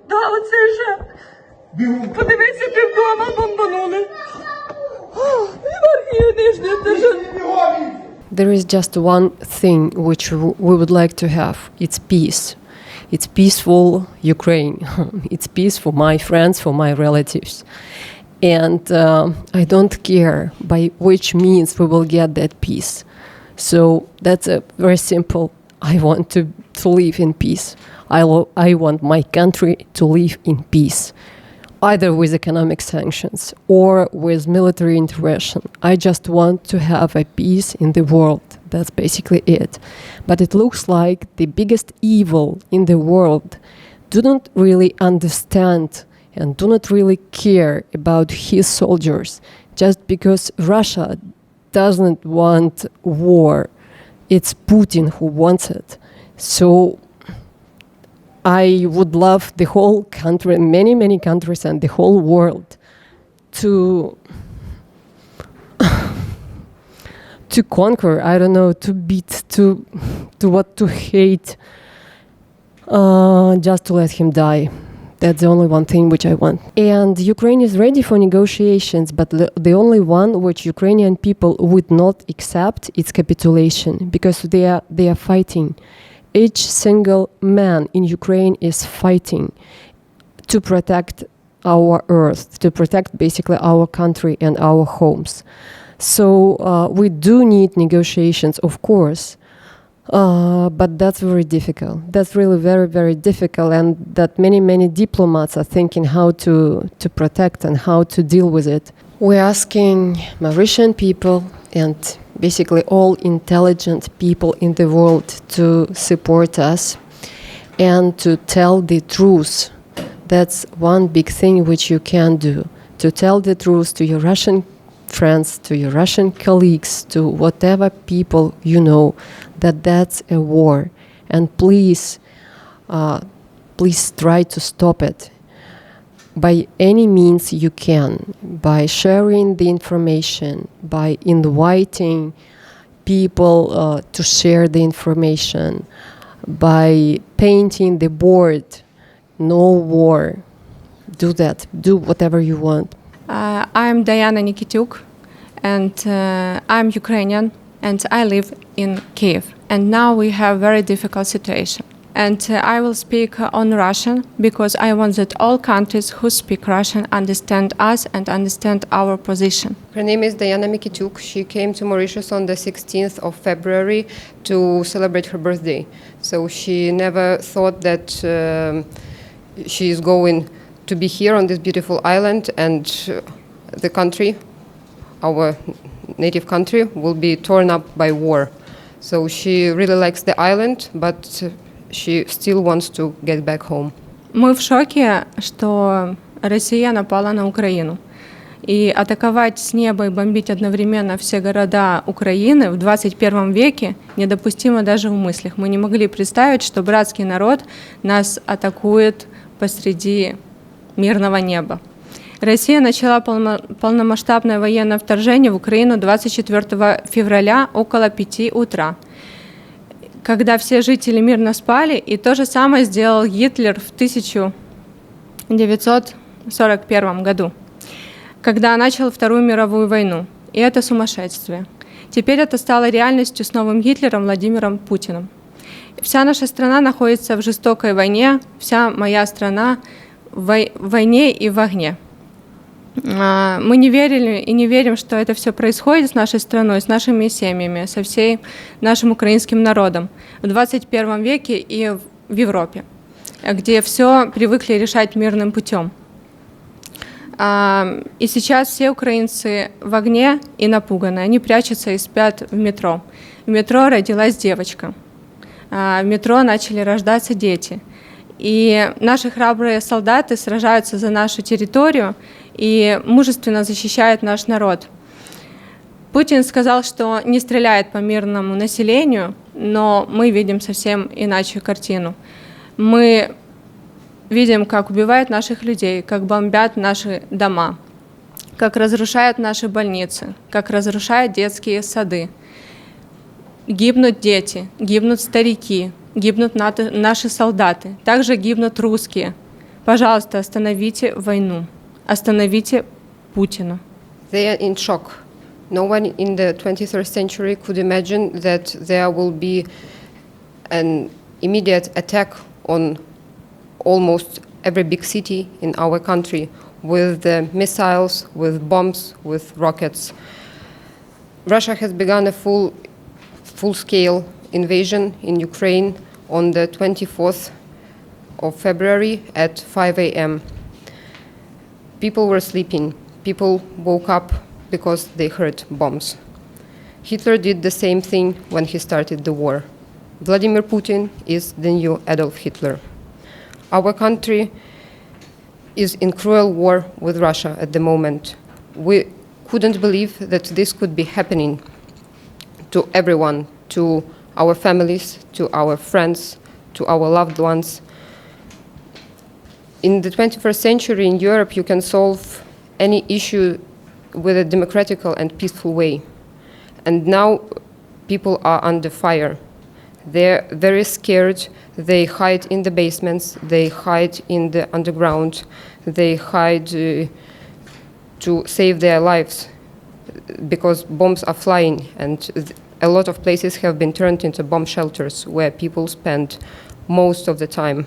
Да, оце вже. Подивіться, півдома бомбанули. There is just one thing which we would like to have. It's peace. It's peaceful Ukraine. It's peace for my friends, for my relatives. And I don't care by which means we will get that peace. So that's a very simple. I want to live in peace. I want my country to live in peace, either with economic sanctions or with military intervention. I just want to have a peace in the world. That's basically it. But it looks like the biggest evil in the world do not really understand and do not really care about his soldiers just because Russia doesn't want war. It's Putin who wants it. So I would love the whole country, many, many countries and the whole world to conquer, I don't know, to beat, to hate, just to let him die. That's the only one thing which I want. And Ukraine is ready for negotiations, but the only one which Ukrainian people would not accept is capitulation, because they are fighting. Each single man in Ukraine is fighting to protect our earth, to protect basically our country and our homes. So we do need negotiations, of course, but that's very difficult. That's really very, very difficult, and that many, many diplomats are thinking how to protect and how to deal with it. We're asking Mauritian people and basically all intelligent people in the world to support us and to tell the truth. That's one big thing which you can do, to tell the truth to your Russian friends, to your Russian colleagues, to whatever people you know, that that's a war. And please try to stop it. By any means you can, by sharing the information, by inviting people to share the information, by painting the board, no war. Do that, do whatever you want. I'm Andrii Nikibiuk, and I'm Ukrainian, and I live in Kiev. And now we have very difficult situation. And I will speak on Russian because I want that all countries who speak Russian understand us and understand our position. Her name is Andrii Nikibiuk. She came to Mauritius on the 16th of February to celebrate her birthday. So she never thought that she is going to be here on this beautiful island, and the country, our native country, will be torn up by war. So she really likes the island, but she still wants to get back home. Мы в шоке, что Россия напала на Украину. И атаковать с неба и бомбить одновременно все города Украины в 21 веке недопустимо даже в мыслях. Мы не могли представить, что братский народ нас атакует посреди мирного неба. Россия начала полномасштабное военное вторжение в Украину 24 февраля около 5 утра, когда все жители мирно спали, и то же самое сделал Гитлер в 1941 году, когда начал Вторую мировую войну. И это сумасшествие. Теперь это стало реальностью с новым Гитлером Владимиром Путиным. Вся наша страна находится в жестокой войне, вся моя страна в войне и в огне. Мы не верили и не верим, что это все происходит с нашей страной, с нашими семьями, со всем нашим украинским народом в 21 веке и в Европе, где все привыкли решать мирным путем. И сейчас все украинцы в огне и напуганы. Они прячутся и спят в метро. В метро родилась девочка. В метро начали рождаться дети. И наши храбрые солдаты сражаются за нашу территорию и мужественно защищают наш народ. Путин сказал, что не стреляет по мирному населению, но мы видим совсем иначе картину. Мы видим, как убивают наших людей, как бомбят наши дома, как разрушают наши больницы, как разрушают детские сады. Гибнут дети, гибнут старики, гибнут наши солдаты, также гибнут русские. Пожалуйста, остановите войну, остановите Путина. They are in shock. No one in the 21st century could imagine that there will be an immediate attack on almost every big city in our country with missiles, with bombs, with rockets. Russia has begun a full-scale invasion in Ukraine on the 24th of February at 5 a.m. People were sleeping. People woke up because they heard bombs. Hitler did the same thing when he started the war. Vladimir Putin is the new Adolf Hitler. Our country is in cruel war with Russia at the moment. We couldn't believe that this could be happening to everyone, to our families, to our friends, to our loved ones. In the 21st century in Europe, you can solve any issue with a democratic and peaceful way. And now people are under fire. They're very scared. They hide in the basements. They hide in the underground. They hide to save their lives because bombs are flying, and a lot of places have been turned into bomb shelters where people spend most of the time.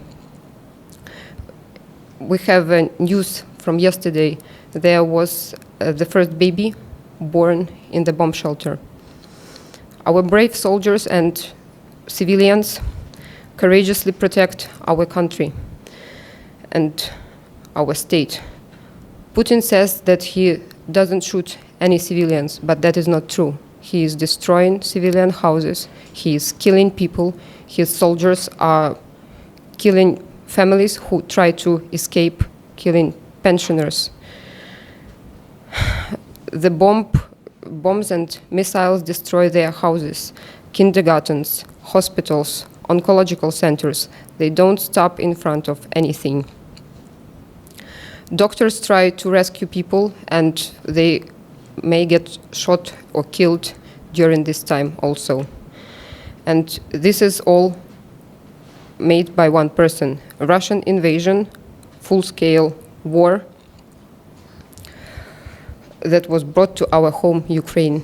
We have news from yesterday. There was the first baby born in the bomb shelter. Our brave soldiers and civilians courageously protect our country and our state. Putin says that he doesn't shoot any civilians, but that is not true. He is destroying civilian houses. He is killing people. His soldiers are killing families who try to escape, killing pensioners. The bombs and missiles destroy their houses, kindergartens, hospitals, oncological centers. They don't stop in front of anything. Doctors try to rescue people, and they may get shot or killed during this time also. And this is all made by one person: a Russian invasion, full-scale war that was brought to our home, Ukraine.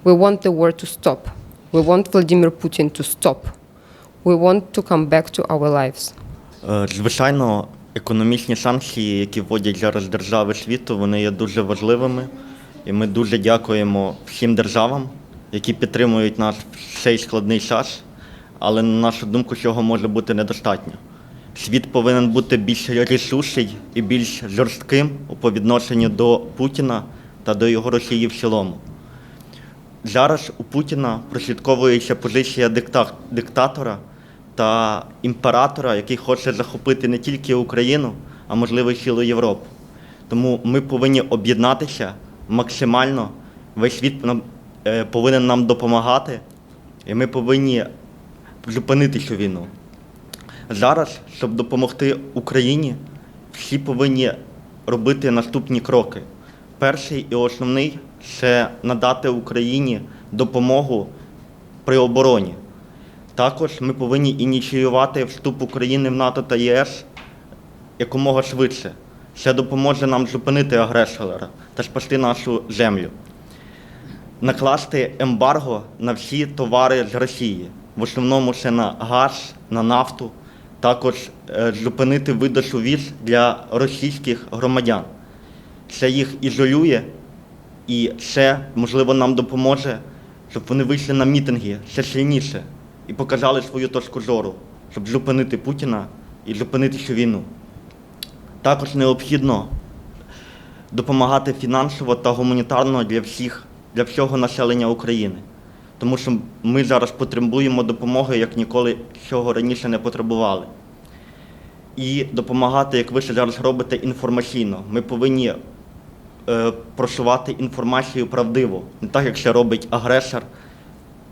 We want the war to stop. We want Vladimir Putin to stop. We want to come back to our lives. Звичайно, економічні санкції, які вводять зараз держави світу, вони є дуже важливими. І ми дуже дякуємо всім державам, які підтримують нас в цей складний час. Але, на нашу думку, цього може бути недостатньо. Світ повинен бути більш рішучий і більш жорстким по відношенню до Путіна та до його Росії в цілому. Зараз у Путіна прослідковується позиція диктатора та імператора, який хоче захопити не тільки Україну, а можливо і цілу Європу. Тому ми повинні об'єднатися максимально, весь світ повинен нам допомагати, і ми повинні зупинити цю війну. Зараз, щоб допомогти Україні, всі повинні робити наступні кроки. Перший і основний – це надати Україні допомогу при обороні. Також ми повинні ініціювати вступ України в НАТО та ЄС якомога швидше. Це допоможе нам зупинити агресора та спасти нашу землю. Накласти ембарго на всі товари з Росії, в основному це на газ, на нафту. Також зупинити видачу віз для російських громадян. Це їх ізолює і це, можливо, нам допоможе, щоб вони вийшли на мітинги ще сильніше і показали свою точку зору, щоб зупинити Путіна і зупинити цю війну. Також необхідно допомагати фінансово та гуманітарно для всього населення України. Тому що ми зараз потребуємо допомоги, як ніколи цього раніше не потребували. І допомагати, як ви ще зараз робите, інформаційно. Ми повинні просувати інформацію правдиво, не так, як це робить агресор,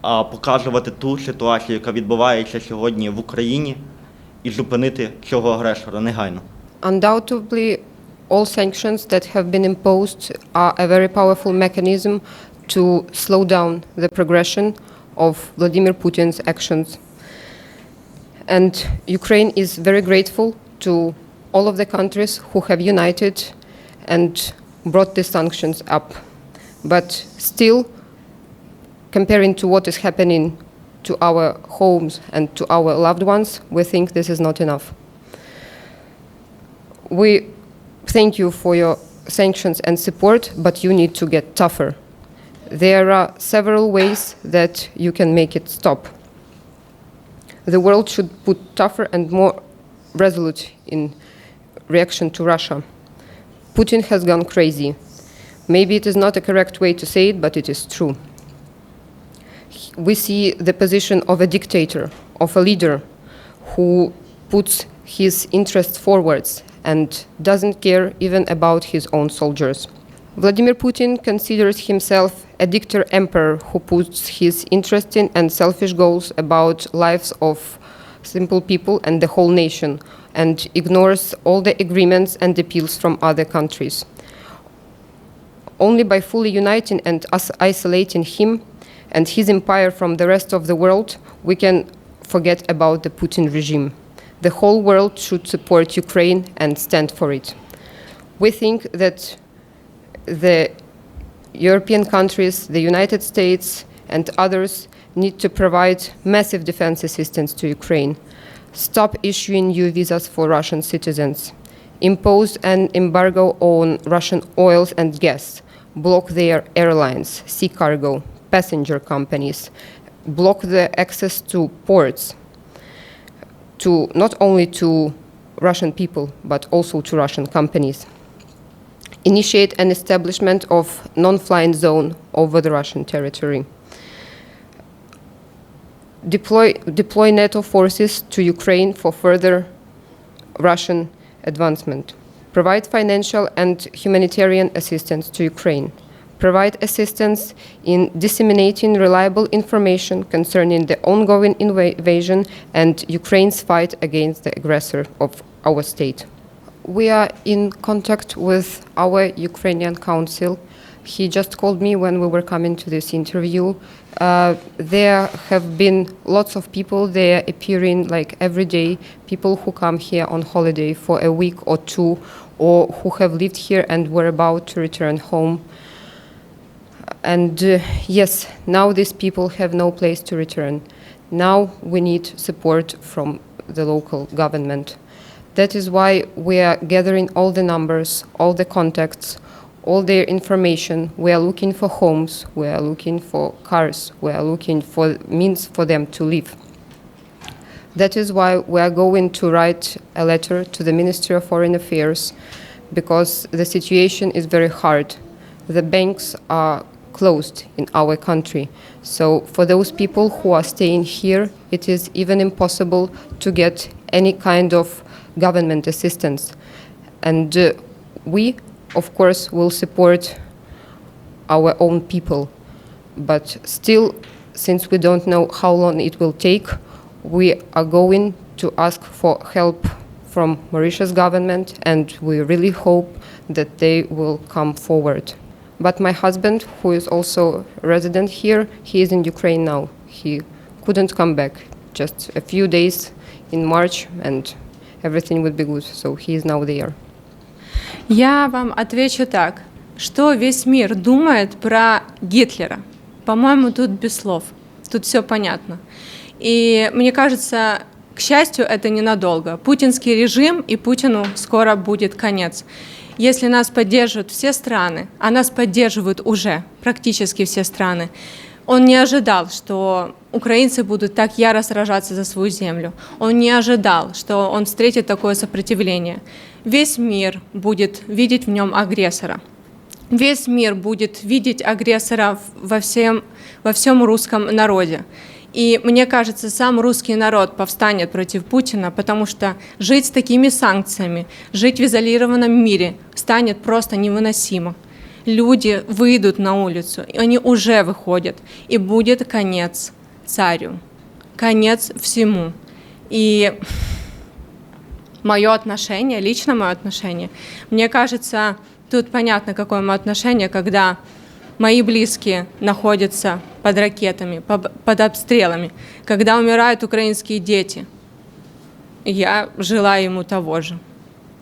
а показувати ту ситуацію, яка відбувається сьогодні в Україні, і зупинити цього агресора негайно. Undoubtedly, all sanctions that have been imposed are a very powerful mechanism to slow down the progression of Vladimir Putin's actions. And Ukraine is very grateful to all of the countries who have united and brought the sanctions up. But still, comparing to what is happening to our homes and to our loved ones, we think this is not enough. We thank you for your sanctions and support, but you need to get tougher. There are several ways that you can make it stop. The world should put tougher and more resolute in reaction to Russia. Putin has gone crazy. Maybe it is not a correct way to say it, but it is true. We see the position of a dictator, of a leader who puts his interests forwards and doesn't care even about his own soldiers. Vladimir Putin considers himself a dictator emperor who puts his interesting and selfish goals about lives of simple people and the whole nation, and ignores all the agreements and appeals from other countries. Only by fully uniting and isolating him and his empire from the rest of the world, we can forget about the Putin regime. The whole world should support Ukraine and stand for it. We think that the European countries, the United States, and others need to provide massive defense assistance to Ukraine. Stop issuing new visas for Russian citizens. Impose an embargo on Russian oils and gas. Block their airlines, sea cargo, passenger companies. Block the access to ports, to not only to Russian people, but also to Russian companies. Initiate an establishment of non-flying zone over the Russian territory. Deploy NATO forces to Ukraine for further Russian advancement. Provide financial and humanitarian assistance to Ukraine. Provide assistance in disseminating reliable information concerning the ongoing invasion and Ukraine's fight against the aggressor of our state. We are in contact with our Ukrainian council. He just called me when we were coming to this interview. There have been lots of people there appearing like every day, people who come here on holiday for a week or two, or who have lived here and were about to return home. And yes, now these people have no place to return. Now we need support from the local government. That is why we are gathering all the numbers, all the contacts, all their information. We are looking for homes, we are looking for cars, we are looking for means for them to live. That is why we are going to write a letter to the Ministry of Foreign Affairs, because the situation is very hard. The banks are closed in our country. So for those people who are staying here, it is even impossible to get any kind of government assistance. And we, of course, will support our own people. But still, since we don't know how long it will take, we are going to ask for help from Mauritius government, and we really hope that they will come forward. But my husband, who is also a resident here, he is in Ukraine now. He couldn't come back. Just a few days in March, and everything would be good. So he is now there. Я вам отвечу так. Что весь мир думает про Гитлера? По-моему, тут без слов. Тут все понятно. И мне кажется, к счастью, это ненадолго. Путинский режим, и Путину скоро будет конец. Если нас поддерживают все страны, а нас поддерживают уже практически все страны, он не ожидал, что украинцы будут так яро сражаться за свою землю. Он не ожидал, что он встретит такое сопротивление. Весь мир будет видеть в нем агрессора. Весь мир будет видеть агрессора во всем русском народе. И мне кажется, сам русский народ повстанет против Путина, потому что жить с такими санкциями, жить в изолированном мире станет просто невыносимо. Люди выйдут на улицу, и они уже выходят, и будет конец царю, конец всему. И мое отношение, лично мое отношение, мне кажется, тут понятно, какое мое отношение, когда мои близкие находятся под ракетами, под обстрелами, когда умирают украинские дети. я желаю ему того же,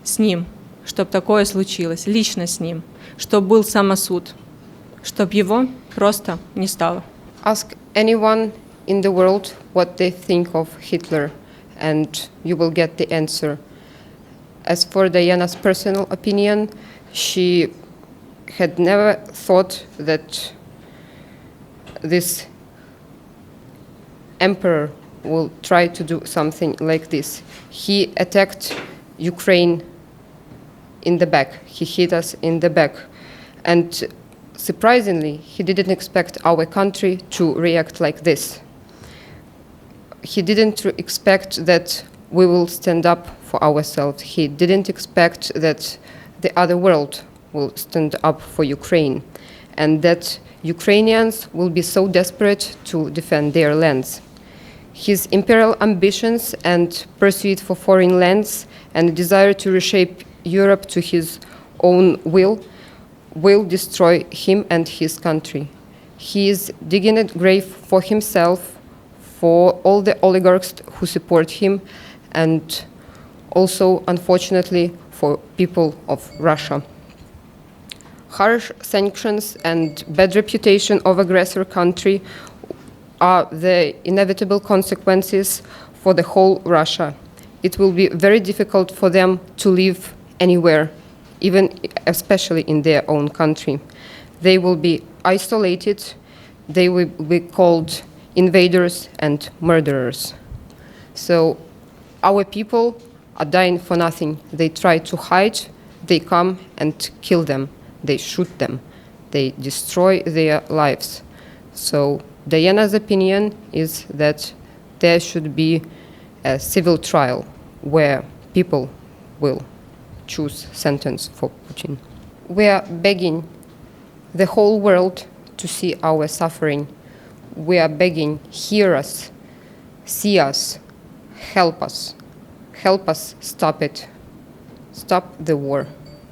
с ним, чтобы такое случилось, лично с ним, чтобы был самосуд, чтобы его просто не стало. Ask anyone in the world what they think of Hitler, and you will get the answer. As for Diana's personal opinion, she had never thought that this emperor will try to do something like this. He attacked Ukraine in the back. He hit us in the back. And surprisingly, he didn't expect our country to react like this. He didn't expect that we will stand up for ourselves. He didn't expect that the other world will stand up for Ukraine, and that Ukrainians will be so desperate to defend their lands. His imperial ambitions and pursuit for foreign lands and desire to reshape Europe to his own will destroy him and his country. He is digging a grave for himself, for all the oligarchs who support him, and also, unfortunately, for people of Russia. Harsh sanctions and bad reputation of aggressor country are the inevitable consequences for the whole Russia. It will be very difficult for them to live anywhere, even especially in their own country. They will be isolated, they will be called invaders and murderers. So our people are dying for nothing. They try to hide, they come and kill them. They shoot them. They destroy their lives. So Diana's opinion is that there should be a civil trial where people will choose sentence for Putin. We are begging the whole world to see our suffering. We are begging, hear us, see us, help us. Help us stop it. Stop the war.